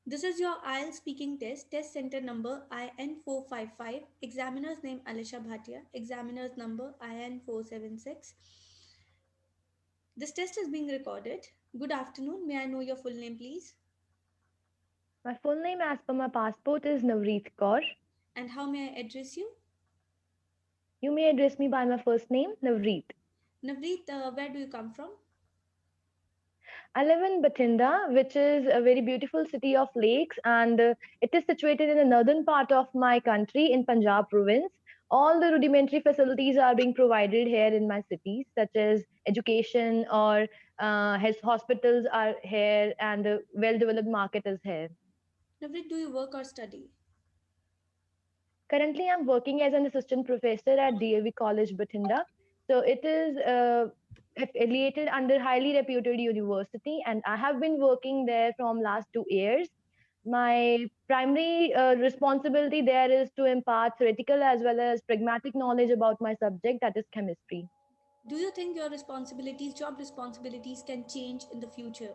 This is your IELTS speaking test, test center number IN455, examiner's name Alisha Bhatia, examiner's number IN476. This test is being recorded. Good afternoon. May I know your full name, please? My full name as per my passport is Navreet Kaur. And how may I address you? You may address me by my first name, Navreet. Navreet, where do you come from? I live in Bathinda, which is a very beautiful city of lakes, and it is situated in the northern part of my country in Punjab province. All the rudimentary facilities are being provided here in my city, such as education or hospitals are here, and a well-developed market is here. Navreet, do you work or study? Currently, I'm working as an assistant professor at DAV College, Bathinda. So it is affiliated under highly reputed university, and I have been working there from last 2 years. My primary responsibility there is to impart theoretical as well as pragmatic knowledge about my subject, that is chemistry. Do you think your responsibilities, job responsibilities, can change in the future?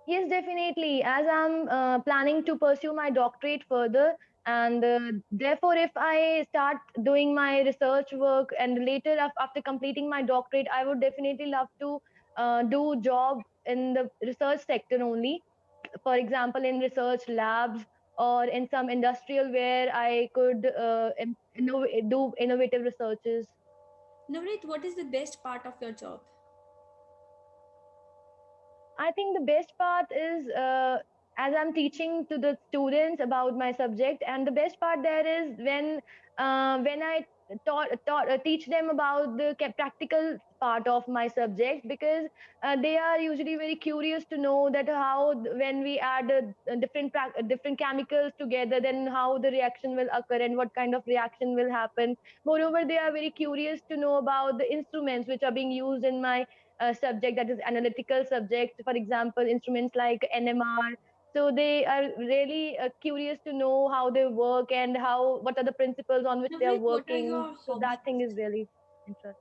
Yes, definitely. As I'm planning to pursue my doctorate further, and therefore, if I start doing my research work and later after completing my doctorate, I would definitely love to do job in the research sector only. For example, in research labs or in some industrial where I could do innovative researches. Navreet, what is the best part of your job? I think the best part is as I'm teaching to the students about my subject, and the best part there is when I teach them about the practical part of my subject, because they are usually very curious to know that when we add different chemicals together, then how the reaction will occur and what kind of reaction will happen. Moreover, they are very curious to know about the instruments which are being used in my subject, that is analytical subject, for example instruments like NMR. So they are really curious to know how they work and how what are the principles on which they are Navreet, what are working. your So that thing hobbies? is really interesting.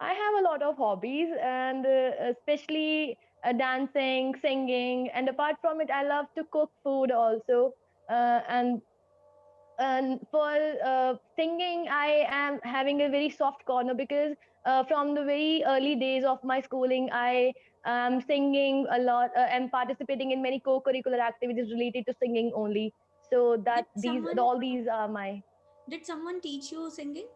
I have a lot of hobbies, and especially dancing, singing, and apart from it I love to cook food also. And for singing, I am having a very soft corner, because from the very early days of my schooling, I am singing a lot and participating in many co-curricular activities related to singing only. So Did that these someone all these are my. did someone teach you singing?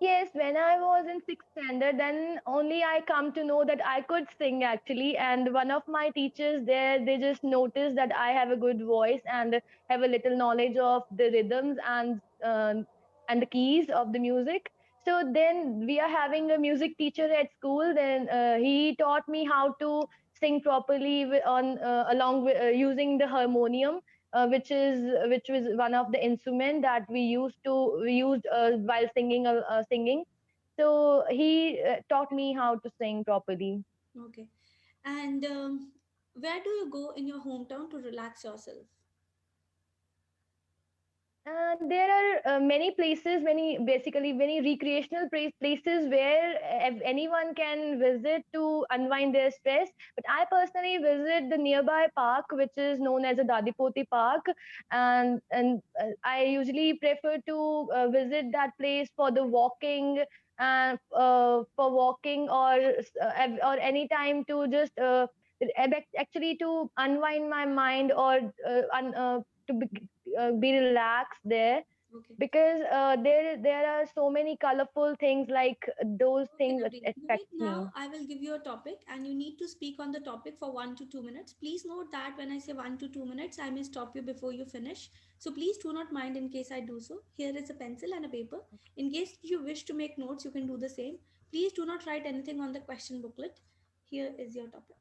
Yes, when I was in sixth standard, then only I come to know that I could sing actually. And one of my teachers there, they just noticed that I have a good voice and have a little knowledge of the rhythms and the keys of the music. So then we are having a music teacher at school. Then he taught me how to sing properly on along with using the harmonium, which was one of the instrument that we used while singing. So he taught me how to sing properly. Okay. And where do you go in your hometown to relax yourself? There are many places, many recreational places where anyone can visit to unwind their stress. But I personally visit the nearby park, which is known as a Dadipoti Park, and I usually prefer to visit that place for the walking, and for walking or any time to just actually to unwind my mind or to be relaxed there, Okay. because there are so many colorful things like those Okay, things that Navreet. Navreet, affect now me. I will give you a topic and you need to speak on the topic for 1 to 2 minutes. Please note that when I say 1 to 2 minutes, I may stop you before you finish. So please do not mind in case I do so. Here is a pencil and a paper. In case you wish to make notes, you can do the same. Please do not write anything on the question booklet. Here is your topic.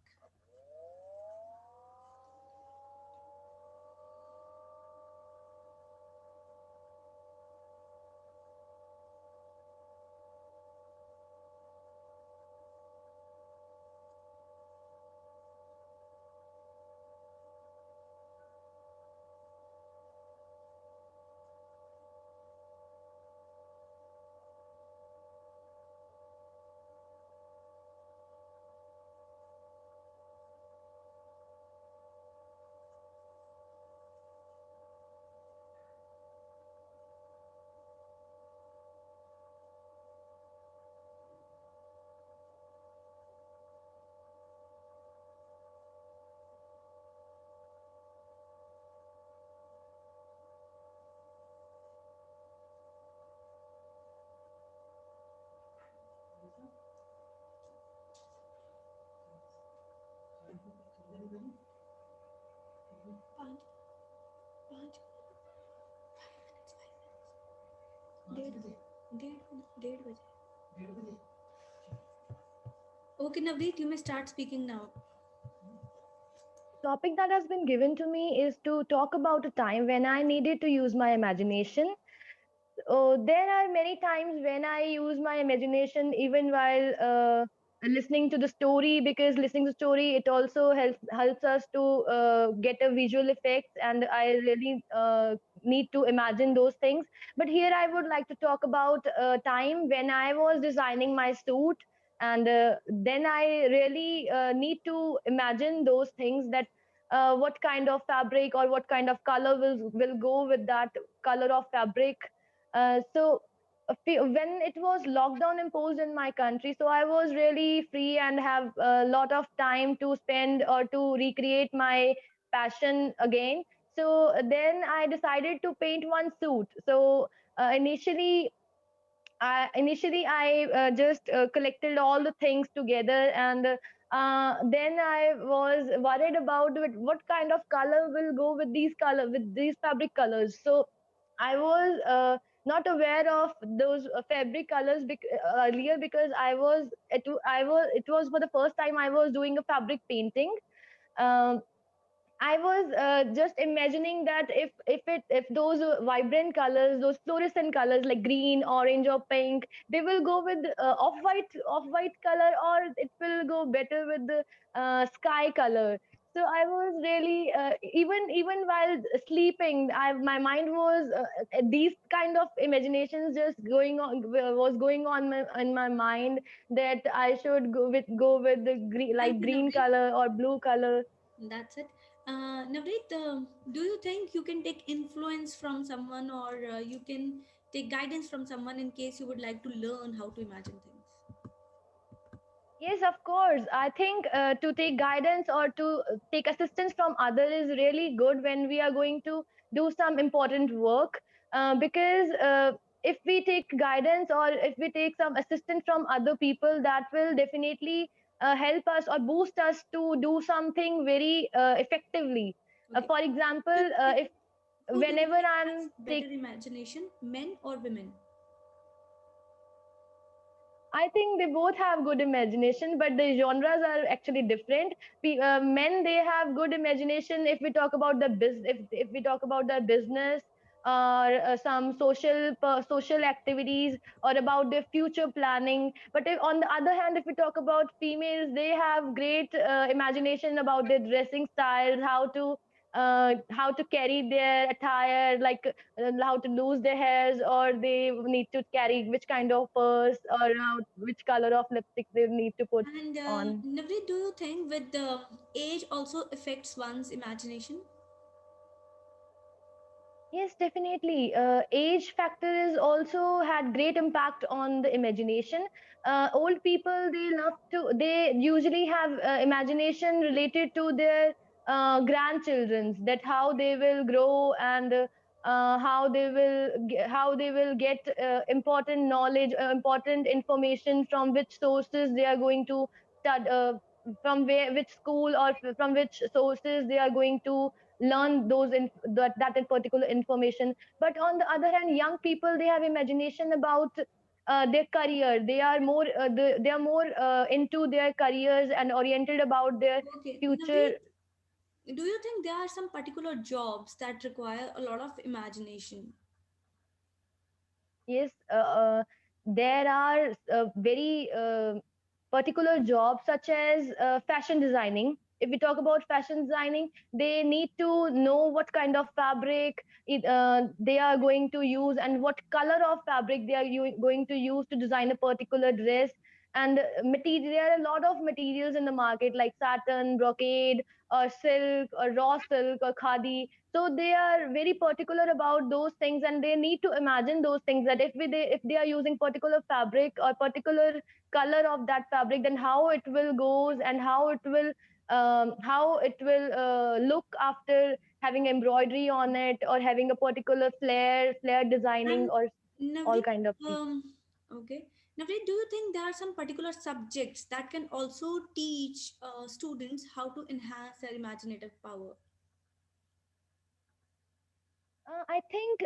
पाँच पाँच 5 minutes 5 minutes 1:30 Okay, Navdeep, you may start speaking now. Topic that has been given to me is to talk about a time when I needed to use my imagination. There are many times when I use my imagination even while listening to the story, because listening to story it also helps us to get a visual effect, and I really need to imagine those things. But here I would like to talk about a time when I was designing my suit, and then I really need to imagine those things, that what kind of fabric or what kind of color will go with that color of fabric. When it was lockdown imposed in my country, so I was really free and have a lot of time to spend or to recreate my passion again. So then I decided to paint one suit. So initially I just collected all the things together, and then I was worried about what kind of color will go with these fabric colors. So I was not aware of those fabric colors earlier, because it was for the first time I was doing a fabric painting. Um, I was just imagining that if those vibrant colors, those fluorescent colors like green, orange, or pink, they will go with off white color, or it will go better with the sky color. So I was really even while sleeping, my mind was these kind of imaginations just going on in my mind, that I should go with the Thank light you, green Navdeep. color or blue color. That's it. Navdeep, do you think you can take influence from someone, or you can take guidance from someone in case you would like to learn how to imagine things? Yes, of course. I think to take guidance or to take assistance from others is really good when we are going to do some important work. Because if we take guidance or if we take some assistance from other people, that will definitely help us or boost us to do something very effectively. Okay. For Do example, you think if who do you whenever think has I'm better imagination, men or women? I think they both have good imagination, but the genres are actually different. Men, they have good imagination if we talk about if we talk about the business or some social activities or about their future planning. But on the other hand, if we talk about females, they have great imagination about their dressing styles, how to carry their attire, like how to lose their hairs, or they need to carry which kind of purse, or which color of lipstick they need to put And on. Navdeep, do you think with the age also affects one's imagination? Yes, definitely. Age factor is also had great impact on the imagination. Old people, they usually have imagination related to their grandchildrens, that how they will grow, and how they will get important knowledge, important information, from which sources they are going to stud, from which school, or from which sources they are going to learn that in particular information. But on the other hand, young people, they have imagination about their career. They are more into their careers and oriented about their Okay, future. Navdeep, do you think there are some particular jobs that require a lot of imagination? Yes, there are very particular jobs, such as fashion designing. If we talk about fashion designing, they need to know what kind of fabric they are going to use, and what color of fabric they are going to use to design a particular dress. And material, there are a lot of materials in the market, like satin, brocade, or silk, or raw silk, or khadi. So they are very particular about those things, and they need to imagine those things, that if they are using particular fabric or particular color of that fabric, then how it will goes, and how it will look after having embroidery on it, or having a particular flare designing, And or all Navdeep, kind of things. okay. Navneet, do you think there are some particular subjects that can also teach students how to enhance their imaginative power? I think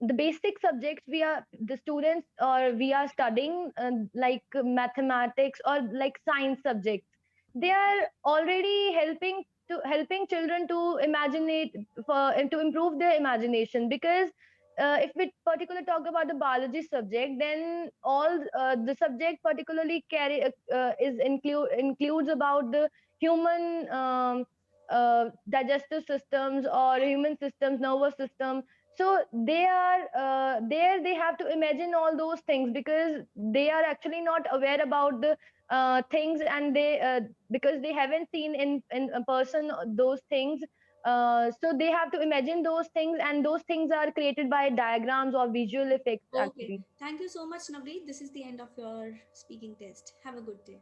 the basic subjects the students or we are studying, like mathematics or like science subjects, they are already helping children to imaginate for and to improve their imagination. Because if we particularly talk about the biology subject, then all the subject particularly carry is includes about the human digestive systems or human systems, nervous system. So they are there, they have to imagine all those things, because they are actually not aware about the things, and they because they haven't seen in a person those things. So they have to imagine those things, and those things are created by diagrams or visual effects Okay. actually. Thank you so much, Navneet. This is the end of your speaking test. Have a good day.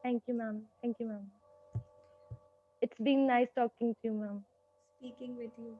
Thank you, ma'am. Thank you, ma'am. It's been nice talking to you, ma'am. Speaking with you.